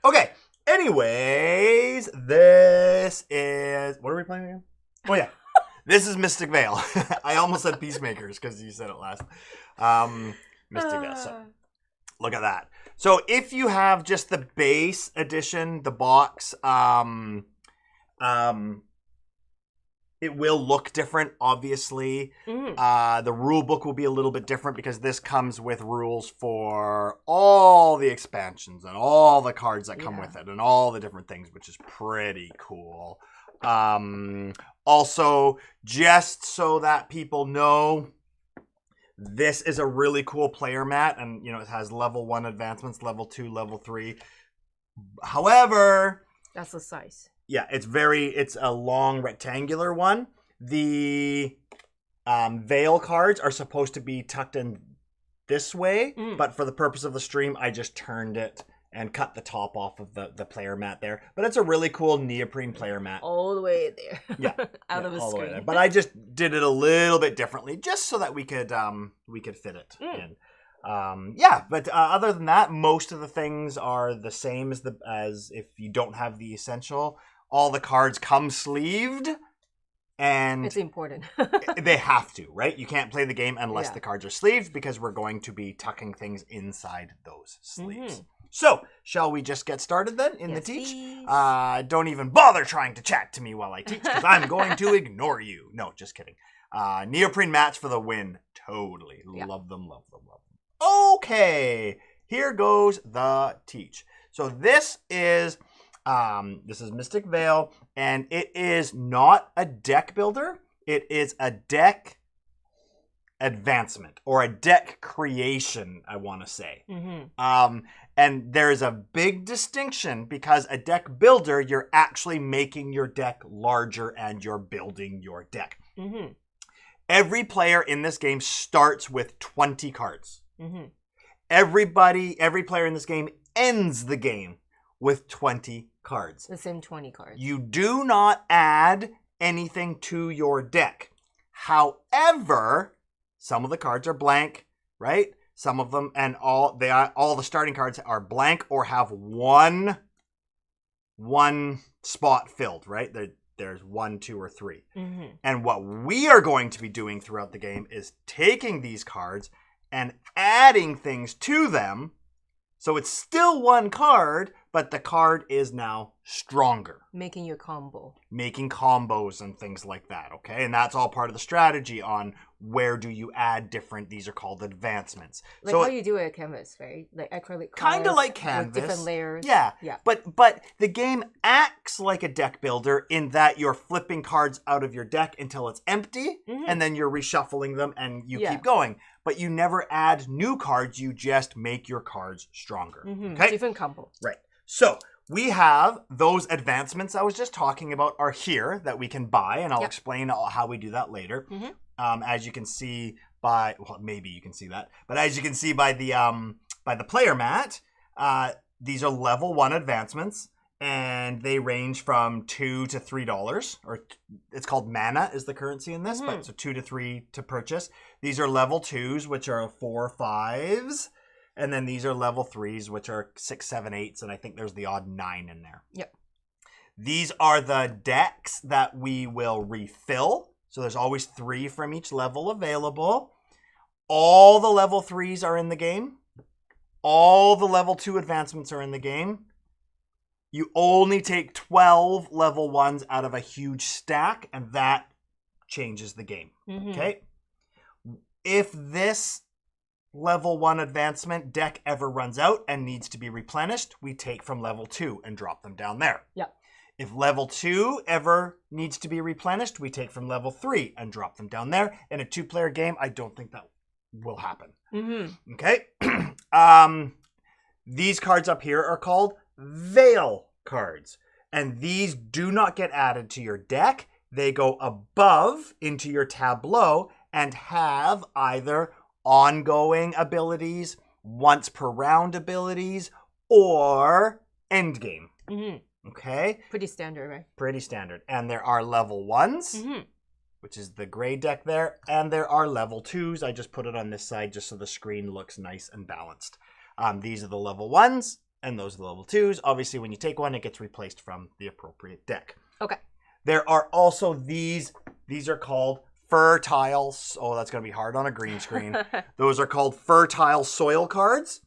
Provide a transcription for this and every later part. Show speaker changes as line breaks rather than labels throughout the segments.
Okay. Anyways, this is... What are we playing again? Oh, yeah. This is Mystic Vale. I almost said Peacemakers because you said it last. Mystic Vale. So, look at that. So, if you have just the base edition, the box, it will look different, obviously. The rule book will be a little bit different because this comes with rules for all the expansions and all the cards that come with it and all the different things, which is pretty cool. Also, just so that people know, this is a really cool player mat, and it has level 1 advancements, level 2, level 3. However,
that's the size.
Yeah, it's a long rectangular one. The Vale cards are supposed to be tucked in this way, but for the purpose of the stream, I just turned it and cut the top off of the player mat there. But it's a really cool neoprene player mat.
All the way there.
Yeah.
Out of the screen.
But I just did it a little bit differently just so that we could fit it in. But other than that, most of the things are the same as if you don't have the essential. All the cards come sleeved, and
it's important.
They have to, right? You can't play the game unless the cards are sleeved because we're going to be tucking things inside those sleeves. So, shall we just get started then in the teach? Don't even bother trying to chat to me while I teach because I'm going to ignore you. No, just kidding. Neoprene mats for the win. Totally. Love them, love them, love them. Okay, here goes the teach. So this is Mystic Vale, and it is not a deck builder. It is a deck advancement or a deck creation, I want to say. And there is a big distinction because a deck builder, you're actually making your deck larger and you're building your deck. Every player in this game starts with 20 cards. Every player in this game ends the game with 20 cards.
The same 20 cards.
You do not add anything to your deck. However, some of the cards are blank, right? Some of them, and all the starting cards are blank or have one spot filled, right? There's 1, 2, or 3. And what we are going to be doing throughout the game is taking these cards and adding things to them. So it's still one card, but the card is now stronger.
Making your combo.
Making combos and things like that, okay? And that's all part of the strategy on where do you add different, these are called advancements.
Like so how you do it at Canvas, right? Like acrylic cards.
Kind of like Canvas.
With different layers.
Yeah. But the game acts like a deck builder in that you're flipping cards out of your deck until it's empty, and then you're reshuffling them and you keep going. But you never add new cards, you just make your cards stronger. Okay?
Different combo.
Right. So we have those advancements I was just talking about are here that we can buy, and I'll explain how we do that later. As you can see by, well, maybe you can see that, but as you can see by the player mat, these are level 1 advancements, and they range from $2 to $3, or it's called mana is the currency in this, but so 2 to 3 to purchase. These are level 2s, which are 4 or 5s. And then these are level 3s, which are 6, 7, 8s, and I think there's the odd 9 in there. These are the decks that we will refill. So there's always 3 from each level available. All the level 3s are in the game. All the level 2 advancements are in the game. You only take 12 level 1s out of a huge stack, and that changes the game. Okay? If this level 1 advancement deck ever runs out and needs to be replenished, we take from level 2 and drop them down there. If level 2 ever needs to be replenished, we take from level 3 and drop them down there. In a 2-player game, I don't think that will happen. Okay? These cards up here are called Vale cards. And these do not get added to your deck. They go above into your tableau and have either ongoing abilities, once per round abilities, or end game. Okay?
Pretty standard, right?
Pretty standard. And there are level 1s, which is the gray deck there, and there are level 2s. I just put it on this side just so the screen looks nice and balanced. These are the level 1s, and those are the level 2s. Obviously, when you take one, it gets replaced from the appropriate deck.
Okay.
There are also these. These are called fertile. Oh, that's going to be hard on a green screen. Those are called fertile soil cards.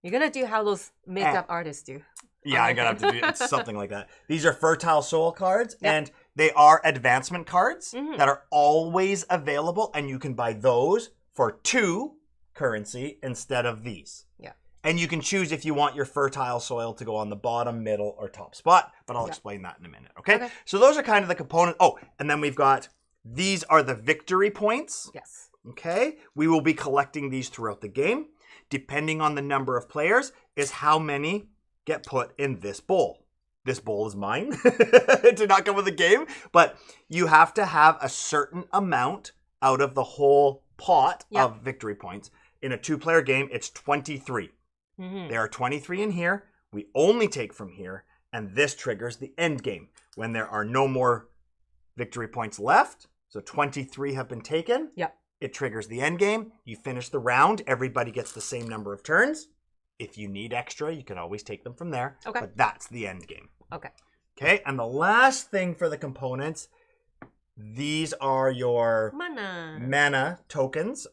You're going to do how those makeup artists do.
Yeah, I'm going to have to do it's something like that. These are fertile soil cards,
Yep.
and they are advancement cards that are always available, and you can buy those for 2 currency instead of these.
Yeah.
And you can choose if you want your fertile soil to go on the bottom, middle, or top spot, but I'll explain that in a minute, okay? So those are kind of the components. Oh, and then we've got, these are the victory points.
Yes.
Okay? We will be collecting these throughout the game. Depending on the number of players is how many get put in this bowl. This bowl is mine. It did not come with the game, but you have to have a certain amount out of the whole pot of victory points. In a 2-player game, it's 23. There are 23 in here. We only take from here, and this triggers the end game when there are no more victory points left. So 23 have been taken.
Yep.
It triggers the end game. You finish the round. Everybody gets the same number of turns. If you need extra, you can always take them from there.
Okay.
But that's the end game.
Okay.
Okay, and the last thing for the components, these are your mana tokens,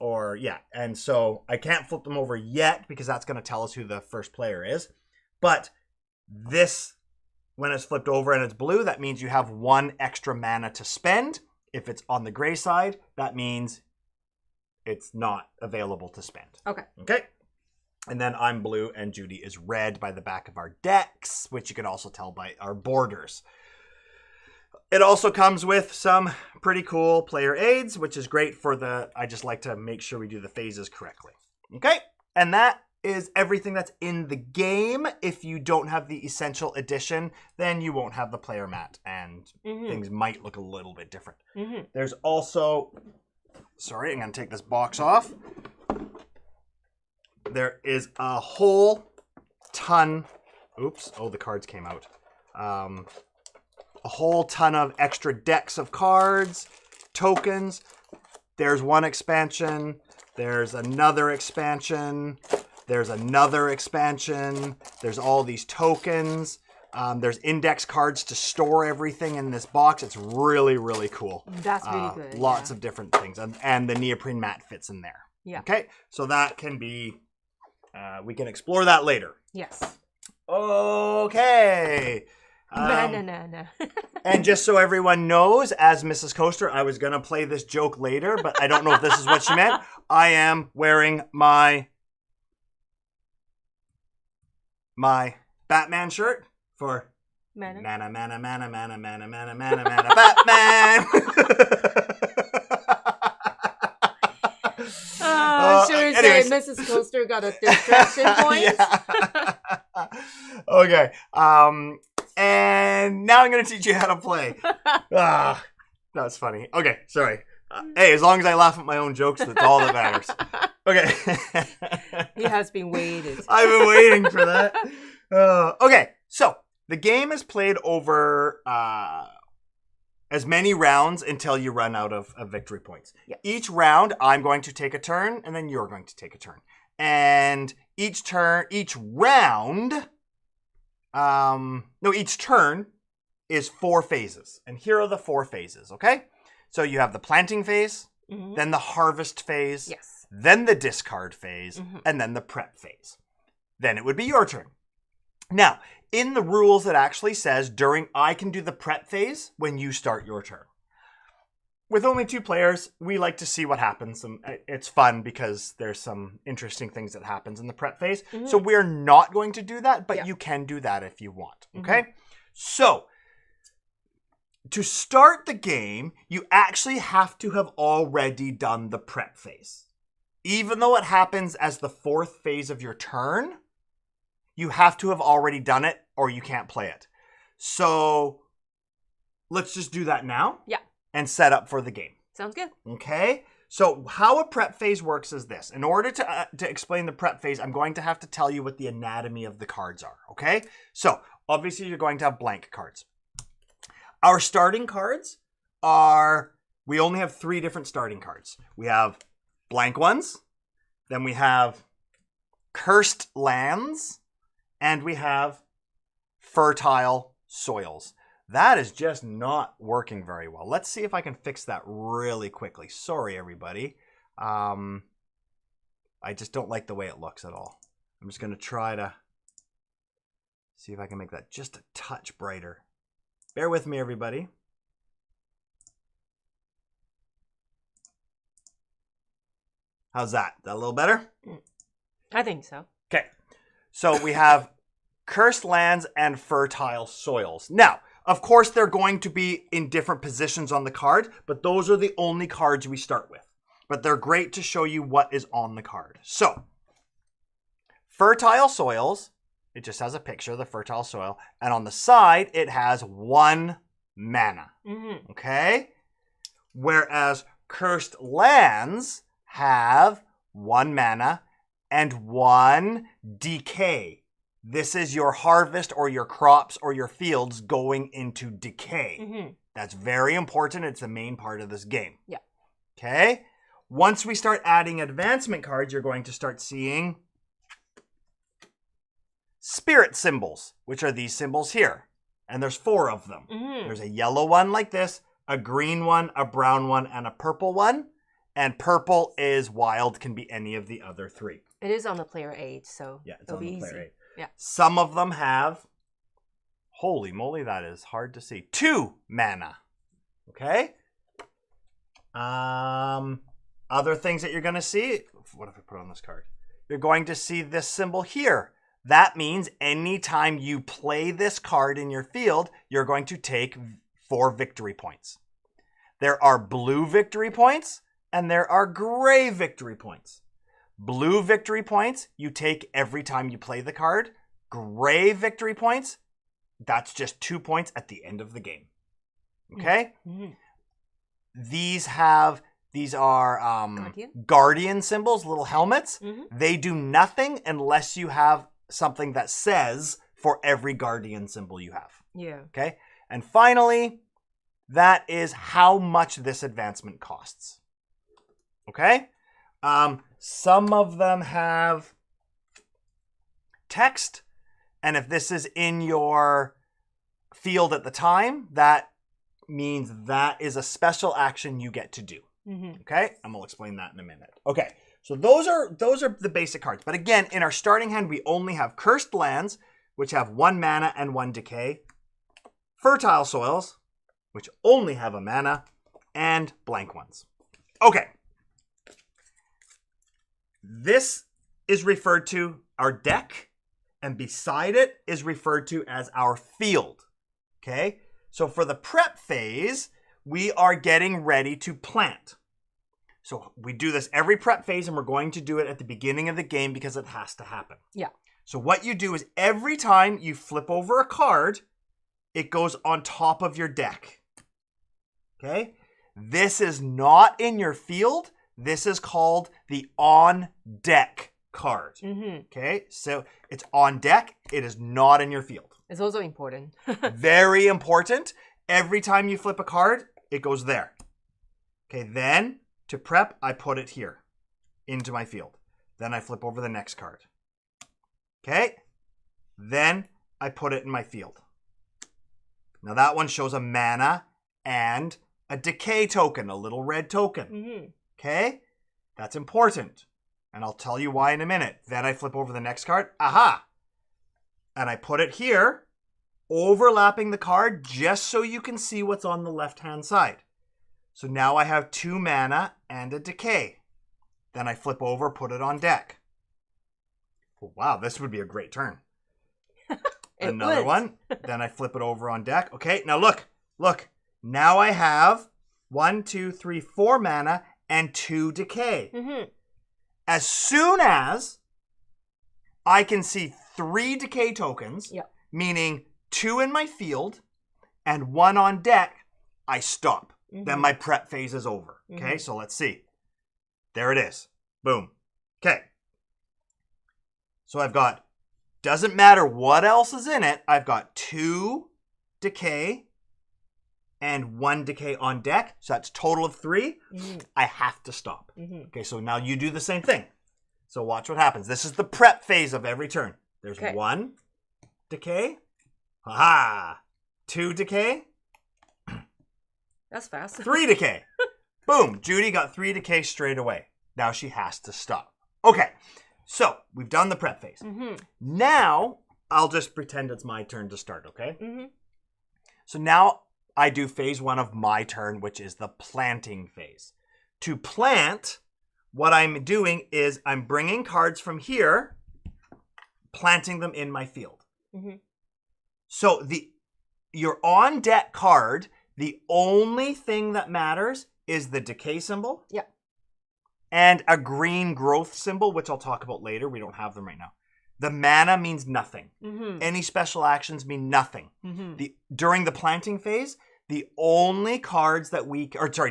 and so I can't flip them over yet because that's going to tell us who the first player is. But this, when it's flipped over and it's blue, that means you have 1 extra mana to spend. If it's on the gray side, that means it's not available to spend.
Okay.
Okay. And then I'm blue and Judy is red by the back of our decks, which you can also tell by our borders. It also comes with some pretty cool player aids, which is great for I just like to make sure we do the phases correctly. Okay? And that is everything that's in the game. If you don't have the Essential Edition, then you won't have the player mat, and things might look a little bit different. There's also, sorry, I'm going to take this box off. There is a whole ton, the cards came out. A whole ton of extra decks of cards, tokens. There's one expansion. There's another expansion. There's another expansion. There's all these tokens. There's index cards to store everything in this box. It's really, really cool.
That's really good.
Lots of different things. And the neoprene mat fits in there.
Yeah.
Okay, so that can be, we can explore that later.
Yes.
Okay.
No.
And just so everyone knows, as Mrs. Coaster, I was going to play this joke later, but I don't know if this is what she meant. I am wearing my Batman shirt for mana, Batman.
Should we say Mrs. Coaster got a distraction point?
Okay. And now I'm going to teach you how to play. That's funny. Okay, sorry. Hey, as long as I laugh at my own jokes, that's all that matters. Okay.
He has been waiting.
I've been waiting for that. Okay, so the game is played over as many rounds until you run out of victory points.
Yes. Each
Each round, I'm going to take a turn, and then you're going to take a turn. And each turn is 4 phases. And here are the 4 phases, okay? So you have the planting phase, then the harvest phase,
Yes.
then the discard phase, and then the prep phase. Then it would be your turn. Now, in the rules, it actually says I can do the prep phase when you start your turn. With only 2 players, we like to see what happens. And it's fun because there's some interesting things that happens in the prep phase. So we're not going to do that, but you can do that if you want. Okay? So, to start the game, you actually have to have already done the prep phase. Even though it happens as the 4th phase of your turn, you have to have already done it or you can't play it. So, let's just do that now.
Yeah.
And set up for the game.
Sounds good.
Okay? So how a prep phase works is this. In order to explain the prep phase, I'm going to have to tell you what the anatomy of the cards are. Okay? So, obviously you're going to have blank cards. Our starting cards we only have 3 different starting cards. We have blank ones, then we have cursed lands, And we have fertile soils. That is just not working very well. Let's see if I can fix that really quickly. Sorry, everybody. I just don't like the way it looks at all. I'm just going to try to see if I can make that just a touch brighter. Bear with me, everybody. How's that? Is that a little better?
I think so.
Okay. So we have cursed lands and fertile soils. Now, of course, they're going to be in different positions on the card, but those are the only cards we start with. But they're great to show you what is on the card. So, fertile soils, it just has a picture of the fertile soil. And on the side, it has 1 mana.
Mm-hmm.
Okay? Whereas cursed lands have 1 mana and 1 decay. This is your harvest or your crops or your fields going into decay.
Mm-hmm.
That's very important. It's the main part of this game.
Yeah.
Okay? Once we start adding advancement cards, you're going to start seeing spirit symbols, which are these symbols here. And there's 4 of them.
Mm-hmm.
There's a yellow one like this, a green one, a brown one, and a purple one. And purple is wild, can be any of the other 3.
It is on the player 8, so
yeah, it's
it'll
on
be
the player
easy.
8.
Yeah.
Some of them have, holy moly, that is hard to see, 2 mana. Okay? Other things that you're going to see, what if I put on this card? You're going to see this symbol here. That means anytime you play this card in your field, you're going to take 4 victory points. There are blue victory points and there are gray victory points. Blue victory points you take every time you play the card. Gray victory points, that's just 2 points at the end of the game. Okay?
Mm-hmm.
These are guardian symbols, little helmets.
Mm-hmm.
They do nothing unless you have something that says for every guardian symbol you have.
Yeah.
Okay? And finally, that is how much this advancement costs. Okay? Some of them have text, and if this is in your field at the time, that means that is a special action you get to do.
Mm-hmm.
Okay? And we'll explain that in a minute. Okay, so those are the basic cards. But again, in our starting hand, we only have cursed lands, which have 1 mana and 1 decay, fertile soils, which only have a mana, and blank ones. Okay. This is referred to our deck, and beside it is referred to as our field. Okay? So for the prep phase, we are getting ready to plant. So we do this every prep phase, and we're going to do it at the beginning of the game because it has to happen.
Yeah.
So what you do is every time you flip over a card, it goes on top of your deck. Okay? This is not in your field. This is called the on-deck card.
Mm-hmm.
Okay? So it's on deck. It is not in your field.
It's also important.
Very important. Every time you flip a card, it goes there. Okay, then to prep, I put it here into my field. Then I flip over the next card. Okay? Then I put it in my field. Now that one shows a mana and a decay token, a little red token.
Mm-hmm.
Okay? That's important. And I'll tell you why in a minute. Then I flip over the next card. Aha! And I put it here, overlapping the card just so you can see what's on the left-hand side. So now I have 2 mana and a decay. Then I flip over, put it on deck. Oh, wow, this would be a great turn. Another one. Then I flip it over on deck. Okay, now look. Now I have 1, 2, 3, 4 mana and 2 decay.
Mm-hmm.
As soon as I can see 3 decay tokens,
yep,
meaning 2 in my field and 1 on deck, I stop. Mm-hmm. Then my prep phase is over. Okay, mm-hmm, so let's see. There it is. Boom. Okay. So I've got, doesn't matter what else is in it, I've got 2 decay and 1 decay on deck. So that's total of 3. Mm-hmm. I have to stop. Mm-hmm. Okay, so now you do the same thing. So watch what happens. This is the prep phase of every turn. There's 1, decay. Aha! 2 decay.
That's fast.
3 decay. Boom. Judy got 3 decay straight away. Now she has to stop. Okay. So we've done the prep phase. Now I'll just pretend it's my turn to start, okay? So now I do phase 1 of my turn, which is the planting phase. To plant, what I'm doing is I'm bringing cards from here, planting them in my field. So your on deck card, the only thing that matters is the decay symbol.
Yeah. And
a green growth symbol, which I'll talk about later. We don't have them right now. The mana means nothing. Any special actions mean nothing. During the planting phase, the only cards that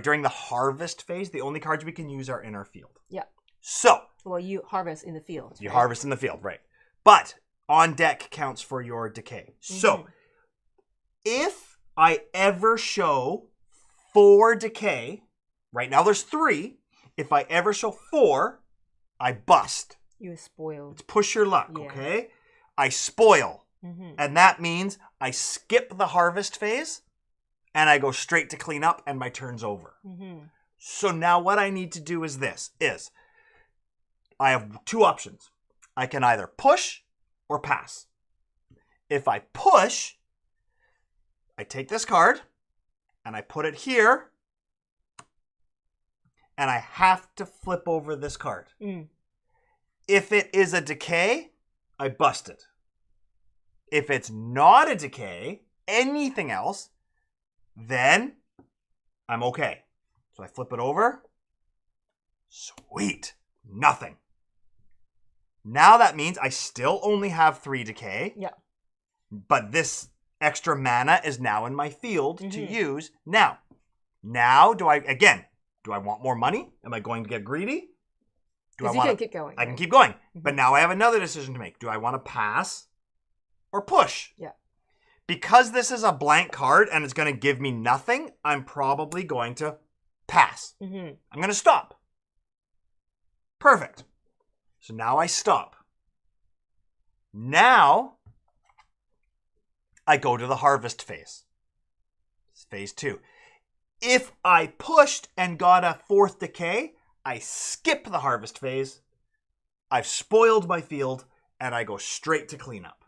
during the harvest phase, the only cards we can use are in our field.
Yeah.
So.
Well, you harvest in the field.
You harvest in the field, right. But on deck counts for your decay. So, if I ever show 4 decay, right now there's 3. If I ever show 4, I bust.
You spoil.
It's push your luck, okay? I spoil. And that means I skip the harvest phase and I go straight to clean up and my turn's over. So now what I need to do is I have 2 options. I can either push or pass. If I push, I take this card and I put it here and I have to flip over this card. If it is a decay, I bust it. If it's not a decay, anything else, then I'm okay. So I flip it over. Sweet. Nothing. Now that means I still only have 3 decay.
Yeah.
But this extra mana is now in my field to use. Now do I want more money? Am I going to get greedy?
You can keep going.
I can keep going. But now I have another decision to make. Do I want to pass or push?
Yeah.
Because this is a blank card and it's going to give me nothing, I'm probably going to pass. I'm going to stop. Perfect. So now I stop. Now I go to the harvest phase. It's phase 2. If I pushed and got a 4th decay, I skip the harvest phase. I've spoiled my field and I go straight to cleanup.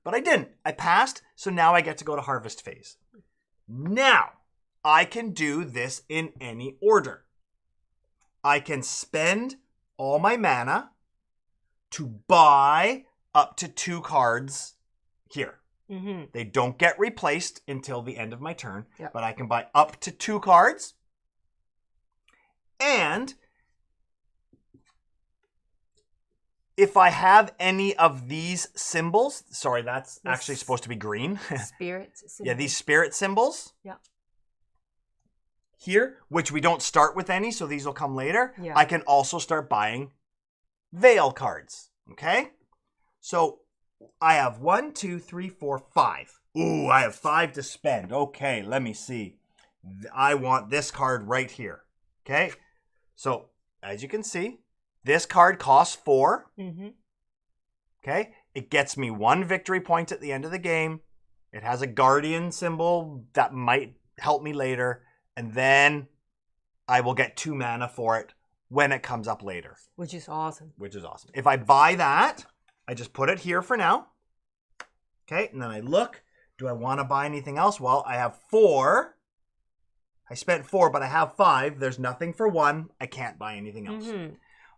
But I didn't. I passed, so now I get to go to harvest phase. Now, I can do this in any order. I can spend all my mana to buy up to 2 cards here. They don't get replaced until the end of my turn, but I can buy up to 2 cards. And if I have any of these symbols, sorry, that's actually supposed to be green.
Spirit symbols.
Yeah, these spirit symbols.
Yeah.
Here, which we don't start with any, so these will come later.
Yeah.
I can also start buying Vale cards. Okay? So I have 1, 2, 3, 4, 5. Ooh, I have 5 to spend. Okay, let me see. I want this card right here. Okay? So, as you can see, this card costs 4. Okay? It gets me 1 victory point at the end of the game. It has a guardian symbol that might help me later. And then I will get 2 mana for it when it comes up later.
Which is awesome.
If I buy that, I just put it here for now. Okay, and then I look. Do I want to buy anything else? Well, I have 4. I spent 4, but I have 5. There's nothing for 1. I can't buy anything else.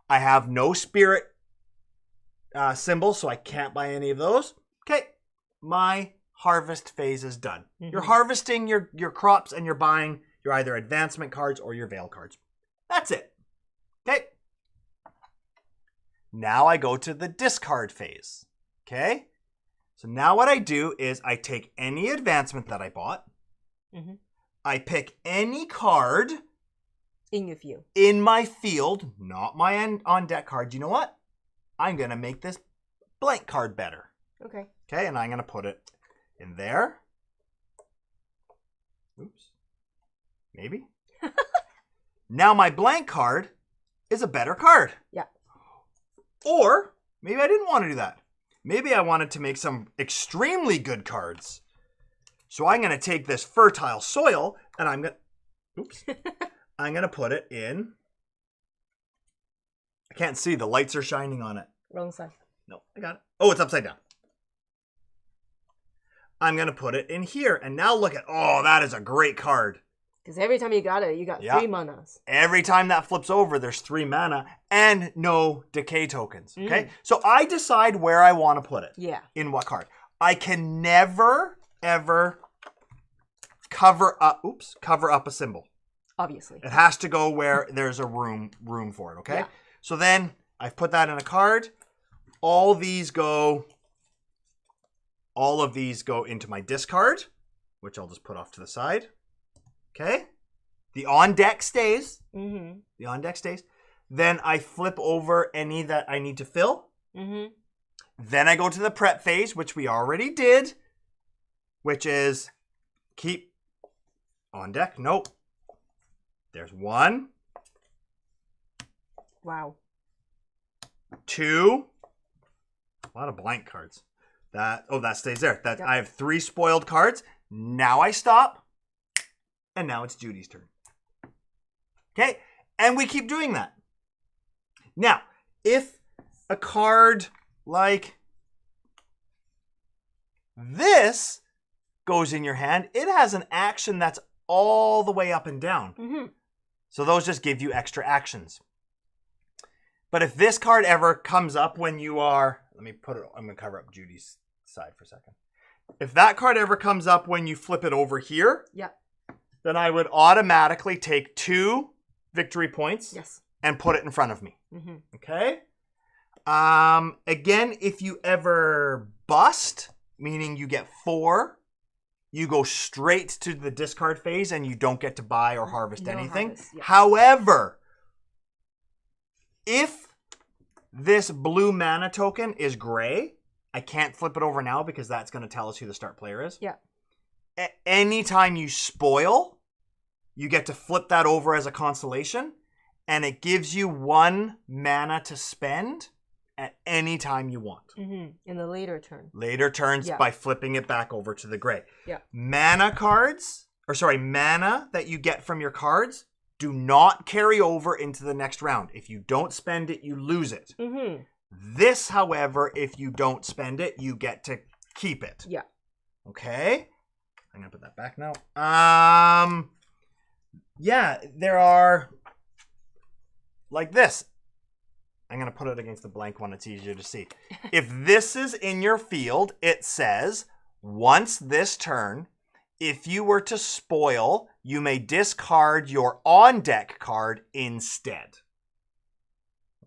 I have no spirit symbols, so I can't buy any of those. Okay, my harvest phase is done. You're harvesting your crops and you're buying your either advancement cards or your Vale cards. That's it. Okay. Now I go to the discard phase. Okay. So now what I do is I take any advancement that I bought. I pick any card
in your field.
In my field, not my on deck card. You know what? I'm going to make this blank card better.
Okay.
Okay, and I'm going to put it in there. Oops. Maybe. Now my blank card is a better card.
Yeah.
Or maybe I didn't want to do that. maybe I wanted to make some extremely good cards. So I'm going to take this fertile soil and I'm going to, oops, I'm going to put it in. I can't see. The lights are shining on it.
Wrong side.
No, I got it. Oh, it's upside down. I'm going to put it in here. And now look at, oh, that is a great card.
Because every time you got it, you got 3 manas.
Every time that flips over, there's 3 mana and no decay tokens. Okay? So I decide where I want to put it.
Yeah.
In what card. I can never, ever cover up a symbol.
Obviously.
It has to go where there's a room for it, okay?
Yeah.
So then I've put that in a card. All of these go into my discard, which I'll just put off to the side. Okay? The on deck stays.
Mm-hmm.
The on deck stays. Then I flip over any that I need to fill.
Mm-hmm.
Then I go to the prep phase, which we already did, which is keep on deck. Nope. There's 1.
Wow.
2. A lot of blank cards. That stays there. Yep. I have 3 spoiled cards. Now I stop. And now it's Judy's turn. Okay? And we keep doing that. Now, if a card like this goes in your hand, it has an action that's all the way up and down.
Mm-hmm.
So those just give you extra actions. But if this card ever comes up when you are, I'm going to cover up Judy's side for a second. If that card ever comes up when you flip it over here, then I would automatically take 2 victory points and put it in front of me.
Mm-hmm.
Okay? Again, if you ever bust, meaning you get 4, you go straight to the discard phase and you don't get to buy or harvest anything. However, if this blue mana token is gray, I can't flip it over now because that's going to tell us who the start player is.
Yeah.
Anytime you spoil, you get to flip that over as a constellation, and it gives you 1 mana to spend at any time you want.
Mm-hmm. In the later turn.
Later turns by flipping it back over to the gray.
Yeah.
Mana that you get from your cards do not carry over into the next round. If you don't spend it, you lose it.
Mm-hmm.
This, however, if you don't spend it, you get to keep it.
Yeah.
Okay? I'm going to put that back now. Yeah, there are like this. I'm going to put it against the blank one. It's easier to see. If this is in your field, it says, once this turn, if you were to spoil, you may discard your on-deck card instead.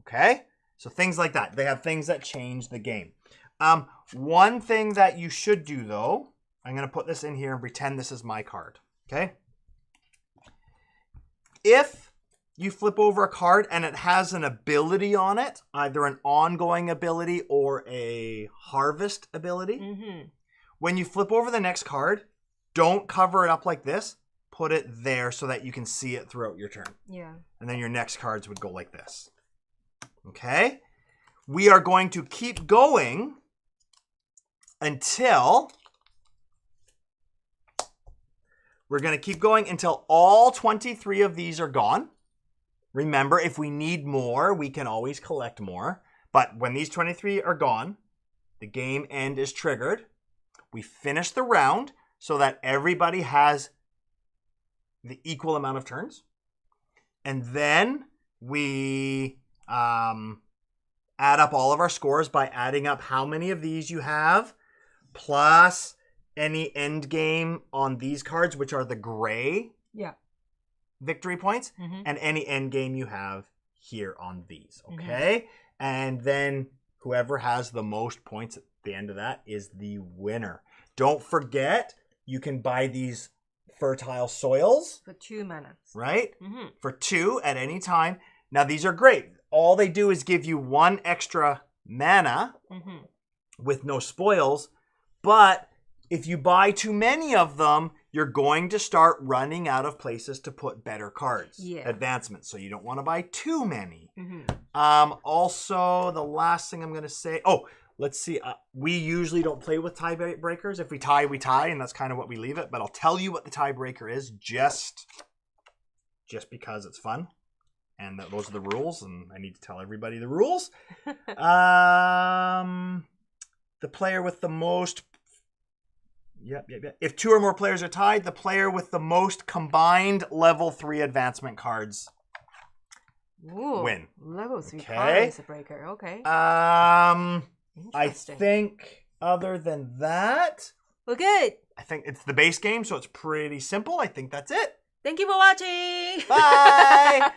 Okay? So things like that. They have things that change the game. One thing that you should do, though, I'm going to put this in here and pretend this is my card. Okay? If you flip over a card and it has an ability on it, either an ongoing ability or a harvest ability, when you flip over the next card, don't cover it up like this. Put it there so that you can see it throughout your turn.
Yeah. And
then your next cards would go like this. Okay? We are going to keep going until... We're going to keep going until all 23 of these are gone. Remember, if we need more, we can always collect more. But when these 23 are gone, the game end is triggered. We finish the round so that everybody has the equal amount of turns. And then we add up all of our scores by adding up how many of these you have, plus any end game on these cards, which are the gray victory points, and any end game you have here on these, okay? And then whoever has the most points at the end of that is the winner. Don't forget, you can buy these fertile soils.
For 2 mana.
Right? For 2 at any time. Now, these are great. All they do is give you 1 extra mana with no spoils, but if you buy too many of them, you're going to start running out of places to put better cards. Advancements. So you don't want to buy too many. Also, the last thing I'm going to say... Let's see. We usually don't play with tiebreakers. If we tie, we tie, and that's kind of what we leave it. But I'll tell you what the tiebreaker is just because it's fun. And those are the rules, and I need to tell everybody the rules. The player with the most... Yep. If 2 or more players are tied, the player with the most combined level 3 advancement cards win.
Level 3 card is a breaker. Okay.
I think other than that...
We're good.
I think it's the base game, so it's pretty simple. I think that's it.
Thank you for watching.
Bye.